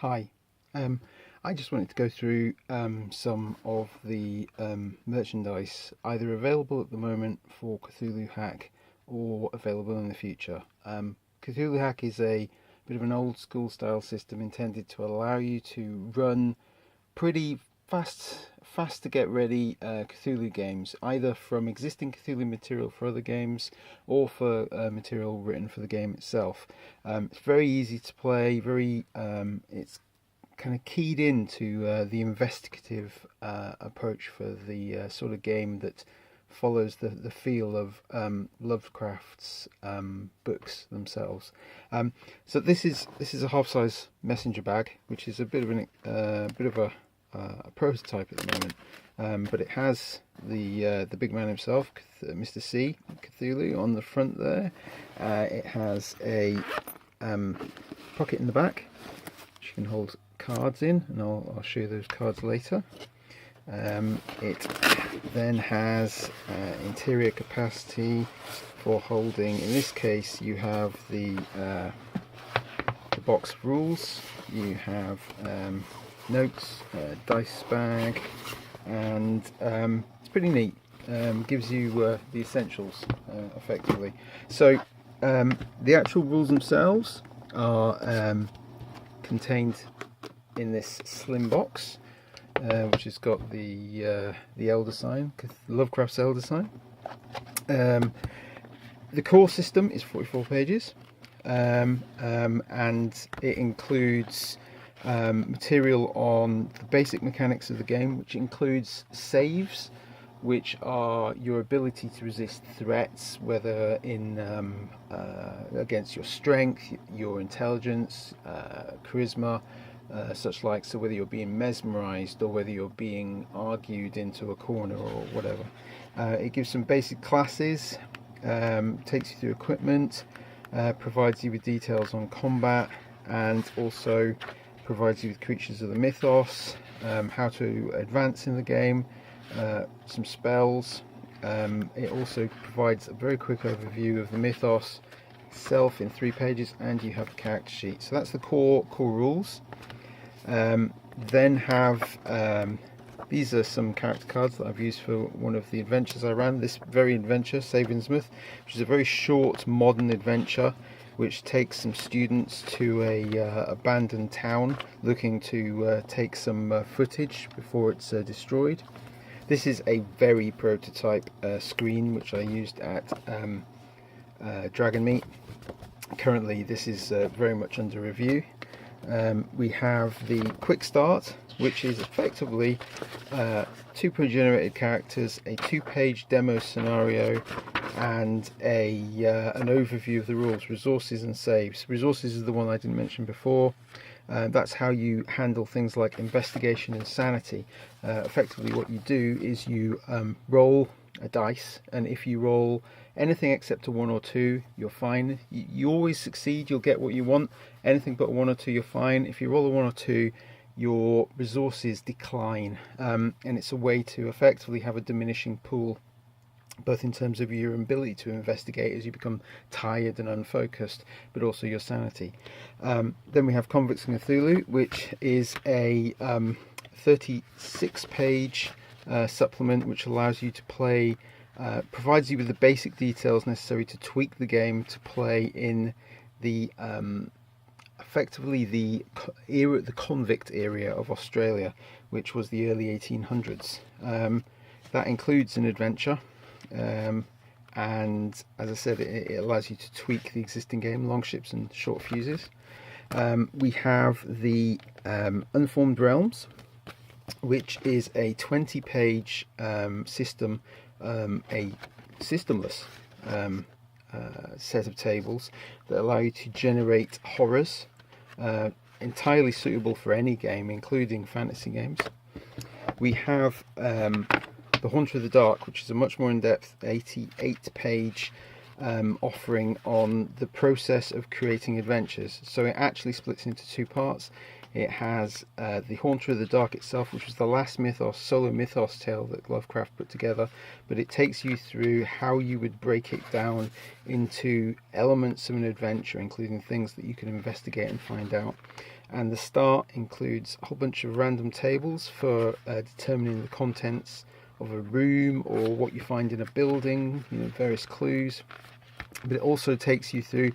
Hi, I just wanted to go through some of the merchandise either available at the moment for Cthulhu Hack or available in the future. Cthulhu Hack is a bit of an old school style system intended to allow you to run pretty fast to get ready Cthulhu games, either from existing Cthulhu material for other games or for material written for the game itself. It's very easy to play, it's kind of keyed into the investigative approach for the sort of game that follows the feel of Lovecraft's books themselves. So this is a half-size messenger bag, which is a bit of a prototype at the moment, but it has the big man himself, Mr. C, Cthulhu, on the front there. It has a pocket in the back, which you can hold cards in, and I'll show you those cards later. It then has interior capacity for holding, in this case you have the box of rules, you have notes, dice bag, and it's pretty neat. Gives you the essentials effectively. So the actual rules themselves are contained in this slim box, which has got the Elder sign, Lovecraft's Elder sign. The core system is 44 pages, and it includes material on the basic mechanics of the game, which includes saves, which are your ability to resist threats, whether in against your strength, your intelligence, charisma, such like, so whether you're being mesmerized or whether you're being argued into a corner or whatever. It gives some basic classes, takes you through equipment, provides you with details on combat, and also provides you with creatures of the mythos, how to advance in the game, some spells. It also provides a very quick overview of the mythos itself in 3 pages, and you have a character sheet. So that's the core rules. Then have these are some character cards that I've used for one of the adventures I ran. This very adventure, Save Innsmouth, which is a very short modern adventure which takes some students to a abandoned town looking to take some footage before it's destroyed. This is a very prototype screen which I used at Dragon Meet. Currently this is very much under review. We have the quick start, which is effectively 2 pre-generated characters, a 2-page demo scenario, and an overview of the rules, resources and saves. Resources is the one I didn't mention before. That's how you handle things like investigation and sanity. Effectively what you do is you roll a dice, and if you roll anything except a 1 or 2, you're fine. You always succeed, you'll get what you want. Anything but a 1 or 2, you're fine. If you roll a 1 or 2, your resources decline, and it's a way to effectively have a diminishing pool, both in terms of your ability to investigate as you become tired and unfocused, but also your sanity. Then we have Convicts in Cthulhu, which is a 36-page supplement which allows you to play, provides you with the basic details necessary to tweak the game to play in the effectively the convict area of Australia, which was the early 1800s. That includes an adventure, and as I said, it allows you to tweak the existing game, long ships and short fuses. We have the Unformed Realms, which is a 20-page system, a systemless set of tables that allow you to generate horrors, entirely suitable for any game, including fantasy games. We have The Haunter of the Dark, which is a much more in-depth 88-page offering on the process of creating adventures. So it actually splits into 2 parts. It has the Haunter of the Dark itself, which was the last solo mythos tale that Lovecraft put together, but it takes you through how you would break it down into elements of an adventure, including things that you can investigate and find out. And the start includes a whole bunch of random tables for determining the contents of a room or what you find in a building, various clues. But it also takes you through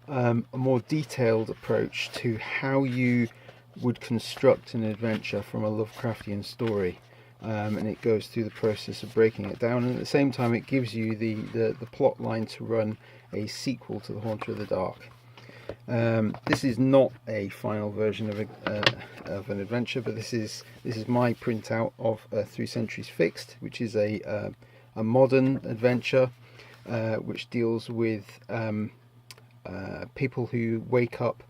a more detailed approach to how you would construct an adventure from a Lovecraftian story, and it goes through the process of breaking it down, and at the same time it gives you the plot line to run a sequel to the Haunter of the Dark. This is not a final version of an adventure, but this is my printout of 3 Centuries Fixed, which is a modern adventure which deals with people who wake up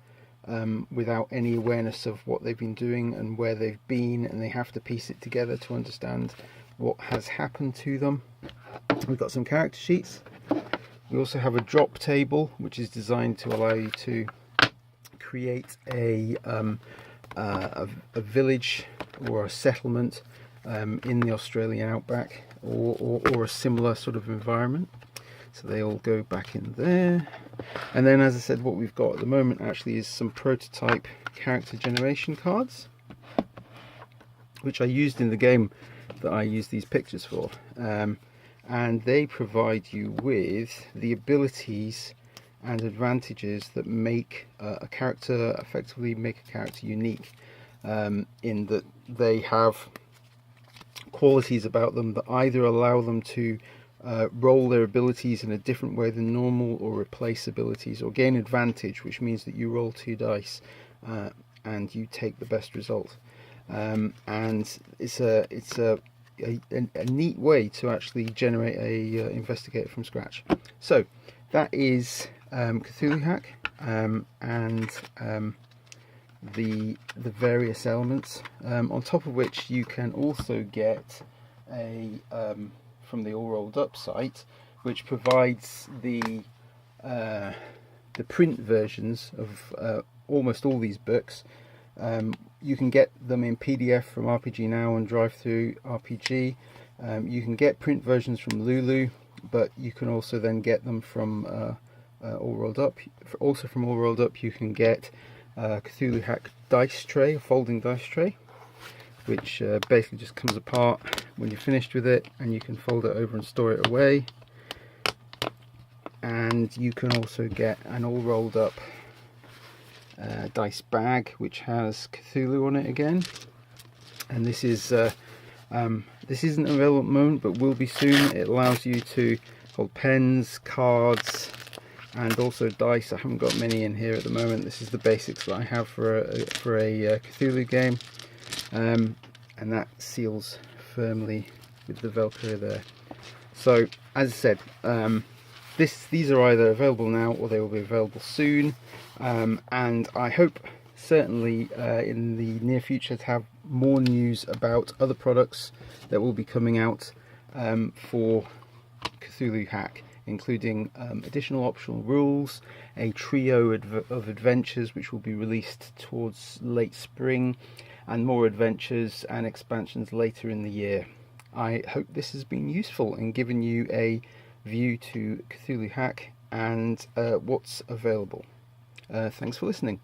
without any awareness of what they've been doing and where they've been, and they have to piece it together to understand what has happened to them. We've got some character sheets. We also have a drop table, which is designed to allow you to create a village or a settlement in the Australian outback, or a similar sort of environment. So they all go back in there. And then, as I said, what we've got at the moment actually is some prototype character generation cards, which I used in the game that I used these pictures for. And they provide you with the abilities and advantages that make a character, effectively make a character unique, in that they have qualities about them that either allow them to roll their abilities in a different way than normal, or replace abilities, or gain advantage, which means that you roll 2 dice and you take the best result. And it's a neat way to actually generate a investigator from scratch. So that is Cthulhu Hack, and the various elements, on top of which you can also get a from the All Rolled Up site, which provides the print versions of almost all these books. You can get them in PDF from RPG Now and Drive-Thru RPG. You can get print versions from Lulu, but you can also then get them from All Rolled Up. Also from All Rolled Up, you can get Cthulhu Hack dice tray, a folding dice tray, which basically just comes apart when you're finished with it, and you can fold it over and store it away. And you can also get an All Rolled Up dice bag, which has Cthulhu on it again. And this is this isn't available at the moment, but will be soon. It allows you to hold pens, cards, and also dice. I haven't got many in here at the moment. This is the basics that I have for a Cthulhu game, and that seals firmly with the Velcro there. So, as I said, these are either available now or they will be available soon, and I hope certainly in the near future to have more news about other products that will be coming out for Cthulhu Hack, including additional optional rules, a trio of adventures which will be released towards late spring, and more adventures and expansions later in the year. I hope this has been useful in giving you a view to Cthulhu Hack and what's available. Thanks for listening.